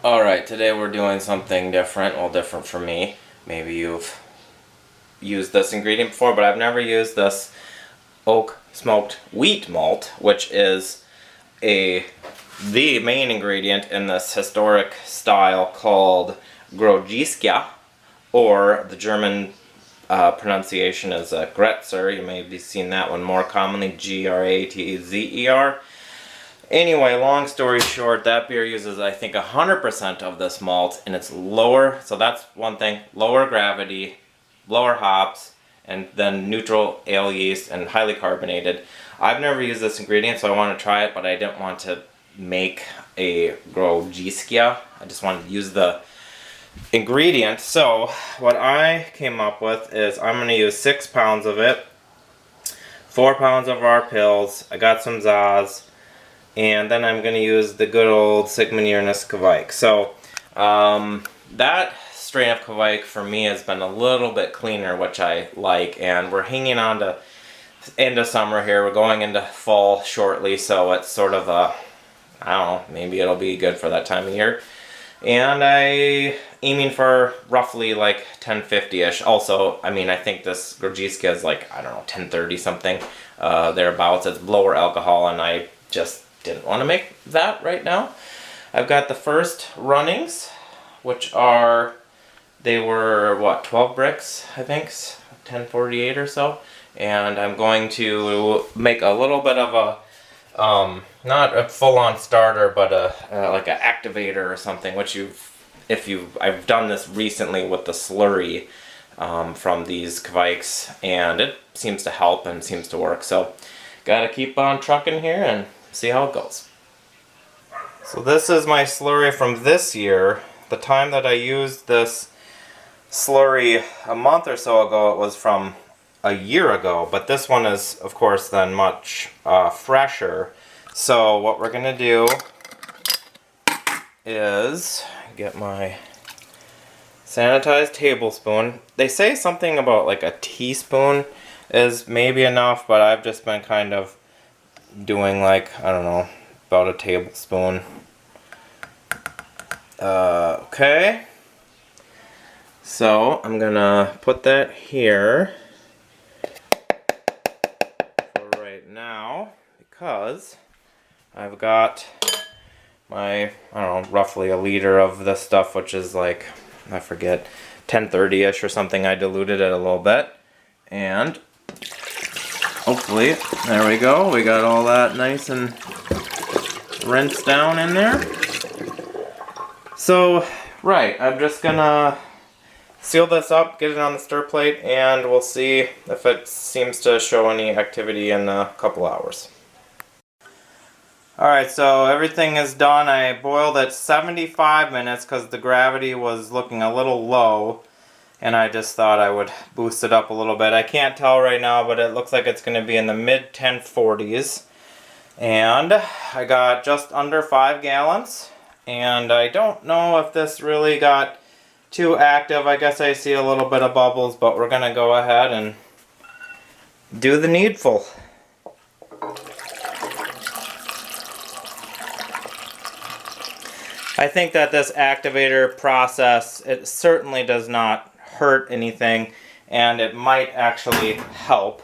Alright, today we're doing something different. Well, different for me. Maybe you've used this ingredient before, but I've never used this oak smoked wheat malt, which is the main ingredient in this historic style called Gratzer, or the German pronunciation is Gratzer. You may have seen that one more commonly, Gratzer. Anyway, long story short, that beer uses, I think, 100% of this malt, and it's lower, so that's one thing, lower gravity, lower hops, and then neutral ale yeast, and highly carbonated. I've never used this ingredient, so I want to try it, but I didn't want to make a Gratzer. I just wanted to use the ingredient. So, what I came up with is I'm going to use 6 pounds of it, 4 pounds of our pills, I got some Zaz, and then I'm going to use the good old Sigmund Kveik. So that strain of Kveik for me has been a little bit cleaner, which I like, and we're hanging on to end of summer here. We're going into fall shortly, so it's sort of a, I don't know, maybe it'll be good for that time of year. And I aiming for roughly like 1050-ish. Also, I mean, I think this Gratzer is like, I don't know, 1030 something, thereabouts. It's lower alcohol, and I just didn't want to make that right now. I've got the first runnings, which are, they were what, 12 bricks, I think, 1048 or so, and I'm going to make a little bit of a not a full-on starter, but like an activator or something, which I've done this recently with the slurry from these Kveiks, and it seems to help and seems to work. So gotta keep on trucking here and see how it goes. So this is my slurry from this year. The time that I used this slurry a month or so ago, it was from a year ago, but this one is, of course, then much fresher. So what we're gonna do is get my sanitized tablespoon. They say something about like a teaspoon is maybe enough, but I've just been kind of doing like, I don't know, about a tablespoon. Okay. So I'm gonna put that here for right now, because I've got my, I don't know, roughly a liter of this stuff, which is like, I forget, 1030-ish or something. I diluted it a little bit, and hopefully, there we go, we got all that nice and rinsed down in there. So, right, I'm just gonna seal this up, get it on the stir plate, and we'll see if it seems to show any activity in a couple hours. Alright, so everything is done. I boiled it 75 minutes because the gravity was looking a little low, and I just thought I would boost it up a little bit. I can't tell right now, but it looks like it's going to be in the mid 1040s. And I got just under 5 gallons. And I don't know if this really got too active. I guess I see a little bit of bubbles, but we're going to go ahead and do the needful. I think that this activator process, it certainly does not hurt anything, and it might actually help.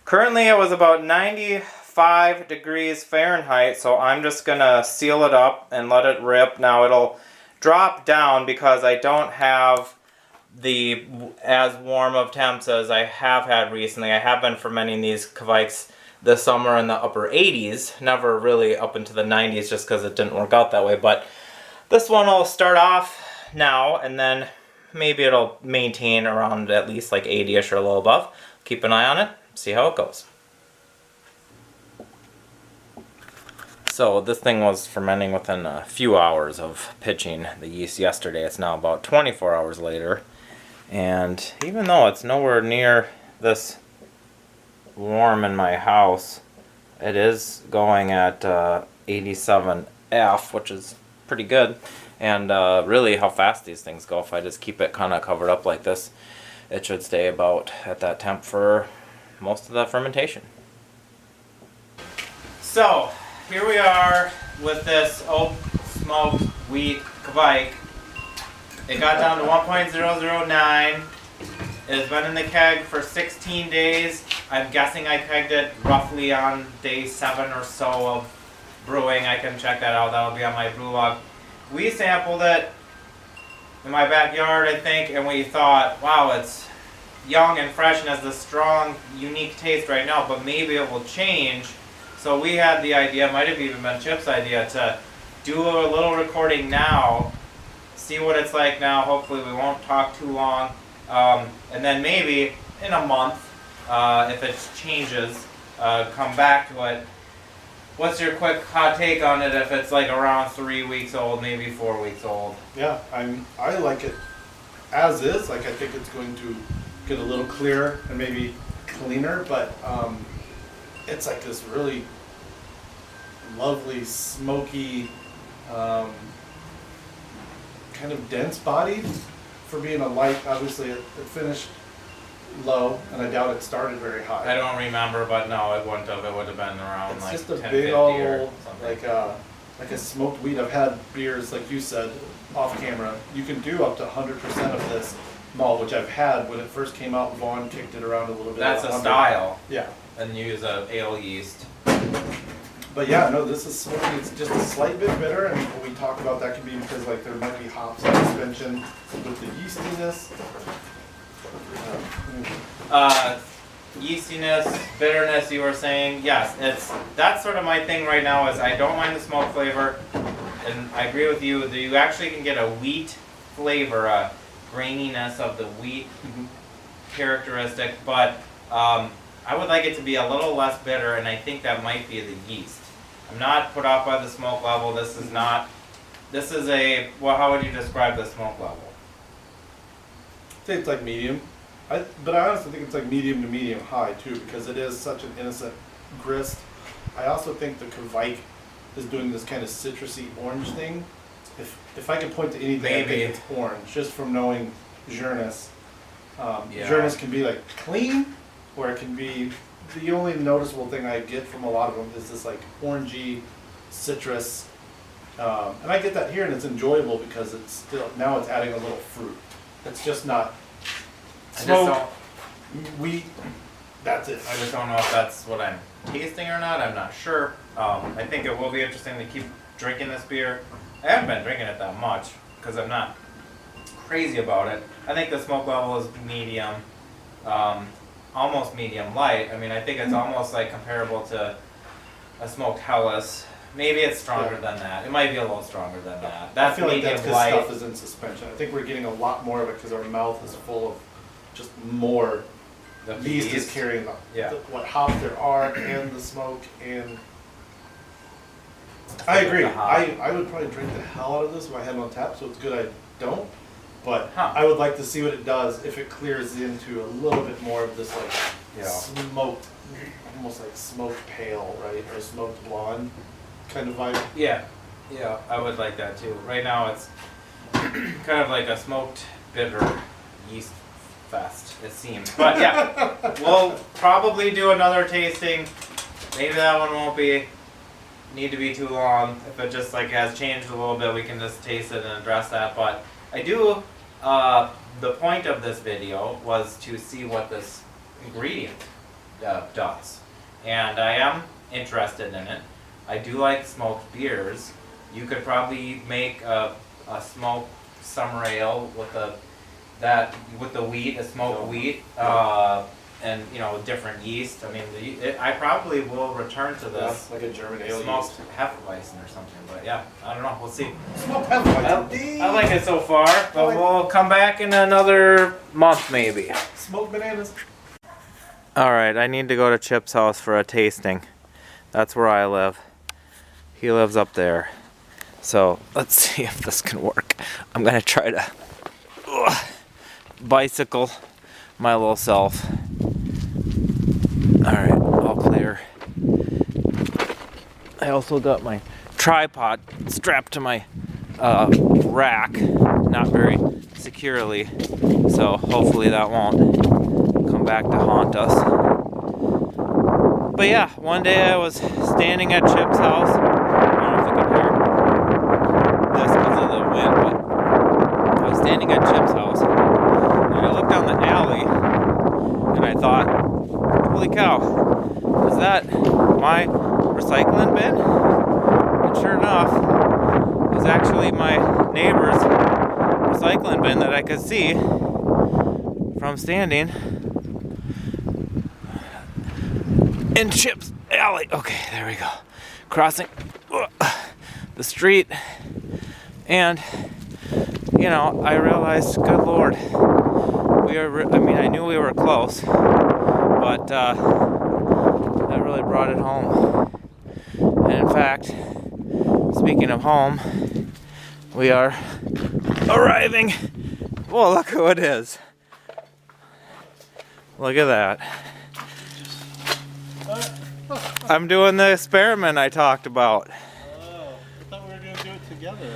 Currently it was about 95 degrees Fahrenheit, so I'm just gonna seal it up and let it rip. Now it'll drop down because I don't have the as warm of temps as I have had recently. I have been fermenting these Kveiks this summer in the upper 80s, never really up into the 90s just because it didn't work out that way, but this one will start off now, and then maybe it'll maintain around at least like 80-ish or a little above. Keep an eye on it, see how it goes. So this thing was fermenting within a few hours of pitching the yeast yesterday. It's now about 24 hours later, and even though it's nowhere near this warm in my house, it is going at 87F, which is pretty good. And really how fast these things go, if I just keep it kind of covered up like this, it should stay about at that temp for most of the fermentation. So here we are with this oak smoked wheat Kveik. It got down to 1.009. It's been in the keg for 16 days. I'm guessing I pegged it roughly on day 7 or so of brewing. I can check that out. That'll be on my brew log. We sampled it in my backyard, I think, and we thought, wow, it's young and fresh and has this strong, unique taste right now, but maybe it will change. So we had the idea, might have even been Chip's idea, to do a little recording now, see what it's like now. Hopefully we won't talk too long. And then maybe in a month, if it changes, come back to it. What's your quick hot take on it if it's like around 3 weeks old, maybe 4 weeks old? Yeah, I like it as is. Like, I think it's going to get a little clearer and maybe cleaner, but it's like this really lovely, smoky, kind of dense bodied for being a light. Obviously, it finished low, and I doubt it started very high. I don't remember, but no, it wouldn't have. It would have been around It's like just a 10, big 50 old, or something. like a smoked wheat. I've had beers, like you said, off camera. You can do up to 100% of this malt, which I've had when it first came out. Vaughn kicked it around a little bit. That's a style. Yeah. And you use a ale yeast. But yeah, no, this is smoky. It's just a slight bit bitter, and when we talk about that, can be because like there might be hops in suspension with the yeastiness. Yeastiness, bitterness, you were saying, yes, that's sort of my thing right now. Is I don't mind the smoke flavor, and I agree with you that you actually can get a wheat flavor, a graininess of the wheat characteristic, but I would like it to be a little less bitter, and I think that might be the yeast. I'm not put off by the smoke level. This is not. This is a. Well, how would you describe the smoke level? I'd say it's like medium. But I honestly think it's like medium to medium high too, because it is such an innocent grist. I also think the Kveik is doing this kind of citrusy orange thing. If I can point to anything, Maybe. I think it's orange, just from knowing Journes. Yeah. Journes can be like clean, or it can be, the only noticeable thing I get from a lot of them is this like orangey citrus. And I get that here, and it's enjoyable because it's still, now it's adding a little fruit. It's just not smoke, wheat, that's it. I just don't know if that's what I'm tasting or not. I'm not sure. I think it will be interesting to keep drinking this beer. I haven't been drinking it that much because I'm not crazy about it. I think the smoke level is medium, almost medium light. I mean, I think it's almost like comparable to a smoked Helles. Maybe it's stronger than that. It might be a little stronger than that. That's I feel like medium that's because light. stuff is in suspension. I think we're getting a lot more of it because our mouth is full of just more. The Yeast is yeast. carrying Yeah. what hops there are and the smoke, and I agree. The hop. I would probably drink the hell out of this if I had it on tap, so it's good I don't. But Huh. I would like to see what it does if it clears into a little bit more of this like Yeah. smoked, almost like smoked pale, right, or smoked blonde kind of vibe. Yeah, yeah, I would like that too. Right now it's kind of like a smoked bitter yeast fest, it seems. But yeah, we'll probably do another tasting. Maybe that one won't need to be too long. If it just like has changed a little bit, we can just taste it and address that. But I do, the point of this video was to see what this ingredient does. And I am interested in it. I do like smoked beers. You could probably make a smoked summer ale with the wheat, a smoked wheat, and different yeast. I mean, I probably will return to this Like a German ale smoked yeast. Hefeweizen or something. But yeah, I don't know. We'll see. Smoked Hefeweizen. I like it so far, but we'll come back in another month maybe. Smoked bananas. All right, I need to go to Chip's house for a tasting. That's where I live. He lives up there. So let's see if this can work. I'm gonna try to bicycle my little self. All right, all clear. I also got my tripod strapped to my rack, not very securely. So hopefully that won't come back to haunt us. But yeah, one day I was standing at Chip's house. I don't know if you can hear this because of recycling bin. And sure enough, it was actually my neighbor's recycling bin that I could see from standing in Chip's Alley. Okay, there we go. Crossing the street. And, you know, I realized, good Lord, I knew we were close, but that really brought it home. And in fact, speaking of home, we are arriving. Whoa, look who it is. Look at that. I'm doing the experiment I talked about. Oh, I thought we were going to do it together.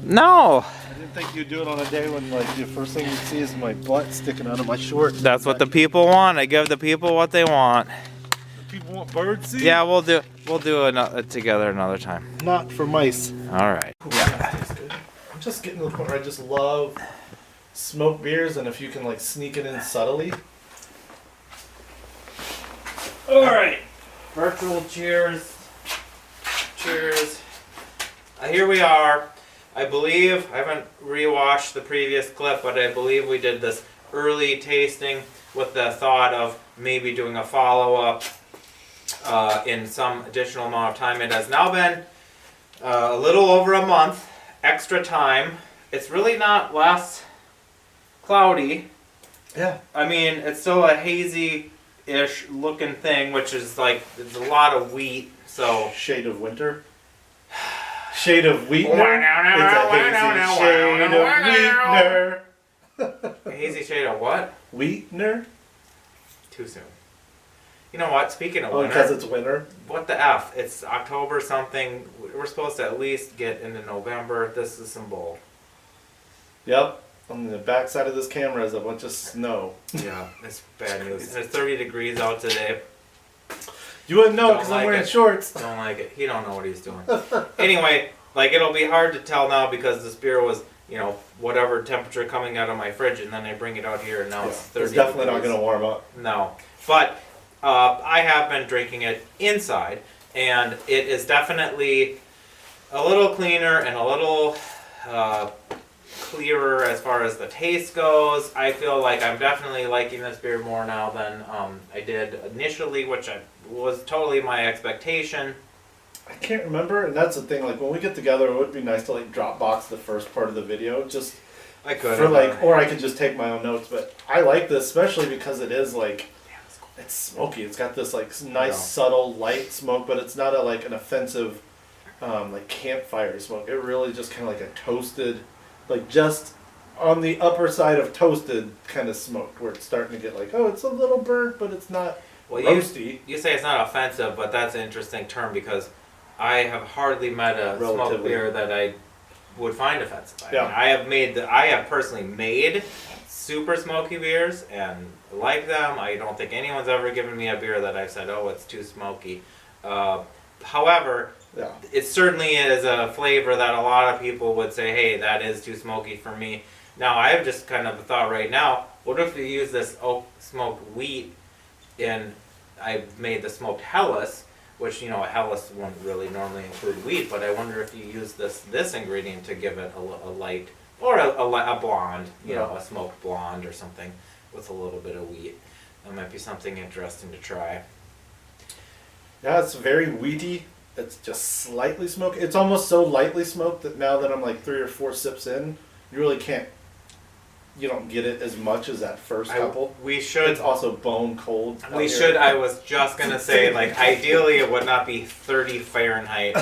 No. I didn't think you'd do it on a day when like the first thing you see is my butt sticking out of my shorts. That's what the people want. I give the people what they want. The people want birdseed? Yeah, we'll do it together another time. Not for mice. All right. Yeah. I'm just getting to the point where I just love smoked beers, and if you can like sneak it in subtly. All right. Virtual cheers. Cheers. Here we are. I believe, I haven't rewatched the previous clip, but I believe we did this early tasting with the thought of maybe doing a follow-up in some additional amount of time. It has now been a little over a month, extra time. It's really not less cloudy. Yeah. I mean, it's still a hazy-ish looking thing, which is like, there's a lot of wheat, so... Shade of winter. Shade of Wheatner. It's a hazy shade of Wheatner. A hazy shade of what? Wheatner? Too soon. You know what? Speaking of Oh, winter, because it's winter. what the F? It's October something. We're supposed to at least get into November. This is some bull. Yep. On the back side of this camera is a bunch of snow. Yeah, it's bad news. And it's 30 degrees out today. You wouldn't know Don't because like I'm wearing it. shorts. Don't like it. He don't know what he's doing. Anyway, like it'll be hard to tell now because this beer was, you know, whatever temperature coming out of my fridge, and then I bring it out here, and now it's 30 It's definitely degrees. not going to warm up. No, but I have been drinking it inside, and it is definitely a little cleaner and a little clearer as far as the taste goes. I feel like I'm definitely liking this beer more now than I did initially, which was totally my expectation. I can't remember, and that's the thing. Like when we get together, it would be nice to like drop box the first part of the video, just I could for like, or I could just take my own notes. But I like this, especially because it is like, it's smoky. It's got this like nice, subtle, light smoke, but it's not like an offensive, like campfire smoke. It really just kind of like a toasted, like just on the upper side of toasted kind of smoke, where it's starting to get like, oh, it's a little burnt, but it's not roasty. You say it's not offensive, but that's an interesting term because I have hardly met a smoked beer that I would find offensive. I mean, I have personally made super smoky beers and like them. I don't think anyone's ever given me a beer that I've said, oh, it's too smoky. However, it certainly is a flavor that a lot of people would say, hey, that is too smoky for me. Now, I have just kind of a thought right now, what if we use this oak smoked wheat in, I've made the smoked Helles, which, you know, a Helles wouldn't really normally include wheat, but I wonder if you use this ingredient to give it a light, or a blonde, you know, a smoked blonde or something with a little bit of wheat. That might be something interesting to try. Yeah, it's very wheaty. It's just slightly smoked. It's almost so lightly smoked that now that I'm like 3 or 4 sips in, you really can't, you don't get it as much as that first couple. We should. It's also bone cold. We should. I was just gonna say, like, ideally it would not be 30 Fahrenheit.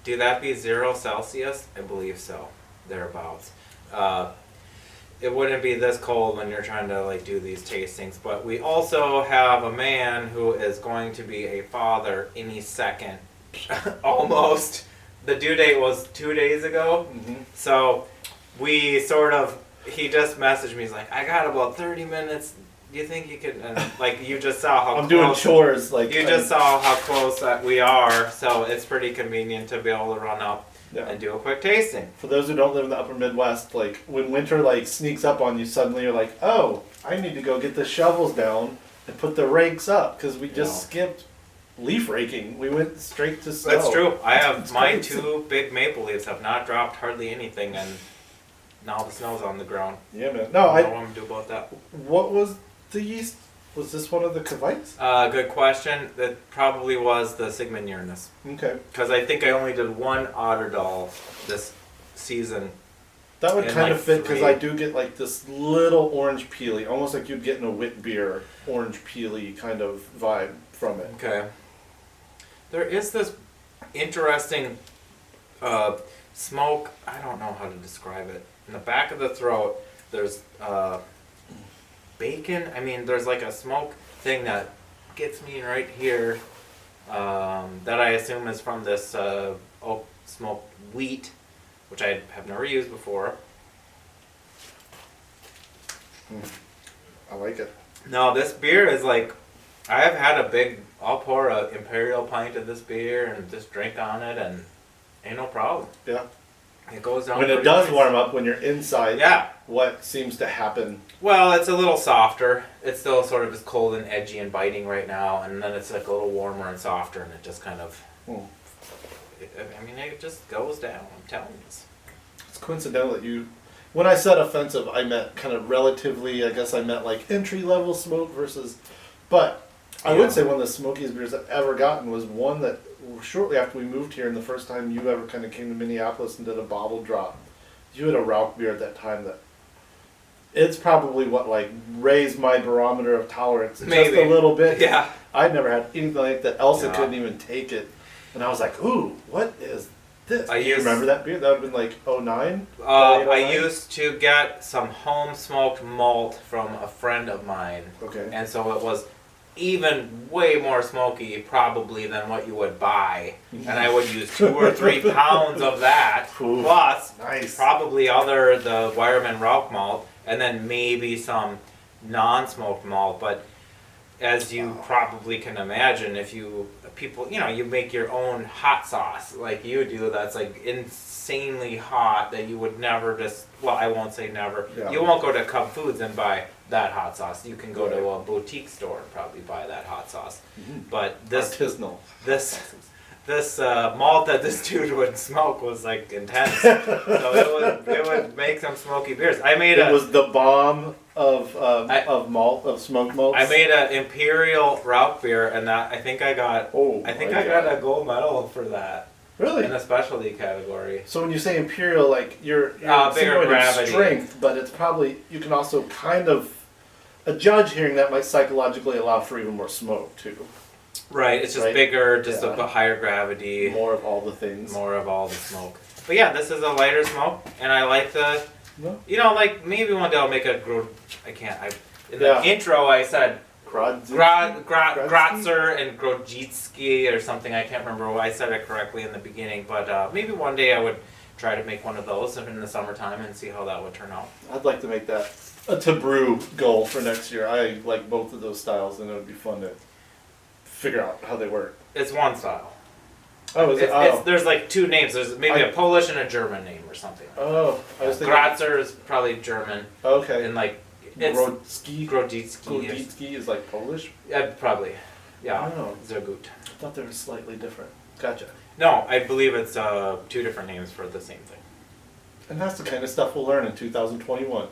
Do that be 0 Celsius? I believe so, thereabouts. It wouldn't be this cold when you're trying to like do these tastings. But we also have a man who is going to be a father any second, almost. The due date was 2 days ago, so we sort of, he just messaged me, he's like, I got about 30 minutes, do you think you could, and like you just saw how I'm close, doing chores, like you just saw how close that we are, so it's pretty convenient to be able to run up and do a quick tasting. For those who don't live in the upper Midwest, like when winter like sneaks up on you, suddenly you're like, oh, I need to go get the shovels down and put the rakes up, because we just skipped leaf raking. We went straight to snow. That's true. I have It's my crazy. 2 big maple leaves have not dropped hardly anything, and now the snow's on the ground. Yeah, man. I No, don't know what I. I'm gonna do about that. What was the yeast? Was this one of the Kveiks? Good question. That probably was the Sigmund Uranus. Okay. Because I think I only did 1 Otterdal this season. That would And kind like of fit because 3. I do get like this little orange peely, almost like you'd get in a wit beer, orange peely kind of vibe from it. Okay. There is this interesting smoke. I don't know how to describe it. In the back of the throat, there's bacon. I mean, there's like a smoke thing that gets me right here that I assume is from this oak smoked wheat, which I have never used before. I like it. No, this beer is like, I have had a big, I'll pour a imperial pint of this beer and just drink on it and ain't no problem. Yeah. It goes down When it pretty does nice. warm up, when you're inside, Yeah. what seems to happen? Well, it's a little softer. It's still sort of as cold and edgy and biting right now, and then it's like a little warmer and softer, and it just kind of, I mean, it just goes down, I'm telling you. It's coincidental that you. When I said offensive, I meant kind of relatively. I guess I meant like entry level smoke versus. But I Yeah. would say one of the smokiest beers I've ever gotten was one that shortly after we moved here, and the first time you ever kind of came to Minneapolis and did a bottle drop, you had a Rauch beer at that time that. It's probably what like raised my barometer of tolerance just Maybe. a little bit. Yeah. I'd never had anything like that. Elsa Yeah. couldn't even take it, and I was like, "Ooh, what is this?" I Do you used- remember that beer? That would have been like 09? I used to get some home smoked malt from a friend of mine. Okay. And so it was even way more smoky probably than what you would buy. And I would use 2 or 3 pounds of that, Ooh, plus nice. probably the Wireman Rauch malt, and then maybe some non-smoked malt. But as you probably can imagine, if you you make your own hot sauce like you do, that's like insanely hot that you would never I won't say never. Yeah. You won't go to Cub Foods and buy that hot sauce. You can go to a boutique store and probably buy that hot sauce. But Artisanal. this malt that this dude would smoke was like intense. So it would make some smoky beers. It was the bomb of malt, of smoked malts. I made an Imperial Rauch beer, and I think I got my got a gold medal for that Really? in the specialty category. So when you say imperial, like you're bigger insinuating gravity. strength, but it's probably you can also kind of a judge hearing that might psychologically allow for even more smoke too. Right, it's just Right? bigger, just Yeah. a bit higher gravity, More of all the things. more of all the smoke. But yeah, this is a lighter smoke, and I like the. No? Like maybe one day I'll make a in the Yeah. intro I said Gratzer. Gratzer and Grojitski or something. I can't remember why I said it correctly in the beginning, but maybe one day I would try to make one of those in the summertime and see how that would turn out. I'd like to make that a to brew goal for next year. I like both of those styles, and it would be fun to figure out how they work. It's one style. Oh, is it? Oh, There's like 2 names. There's maybe a Polish and a German name or something. oh, I was thinking. Gratzer is probably German, Okay. and like it's Grodzki. Grojitski. Grodzki is like Polish. Yeah, probably. Yeah, Oh. Zagut. I thought they were slightly different. Gotcha. No, I believe it's 2 different names for the same thing. And that's the kind of stuff we'll learn in 2021.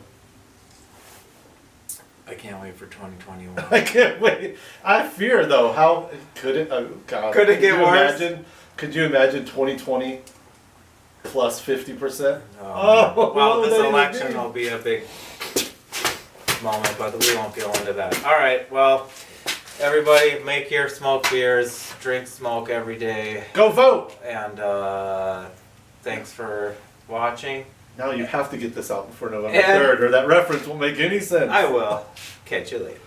I can't wait for 2021. I can't wait. I fear though, how could it? Oh God. Could it get you worse? Could you imagine 2020 plus 50%? Well, what would this that even election be? will be a big moment, but we won't go into that. All right, well, everybody, make your smoke beers, drink smoke every day, Go vote! and thanks for watching. Now you have to get this out before November And- 3rd, or that reference won't make any sense. I will catch you later.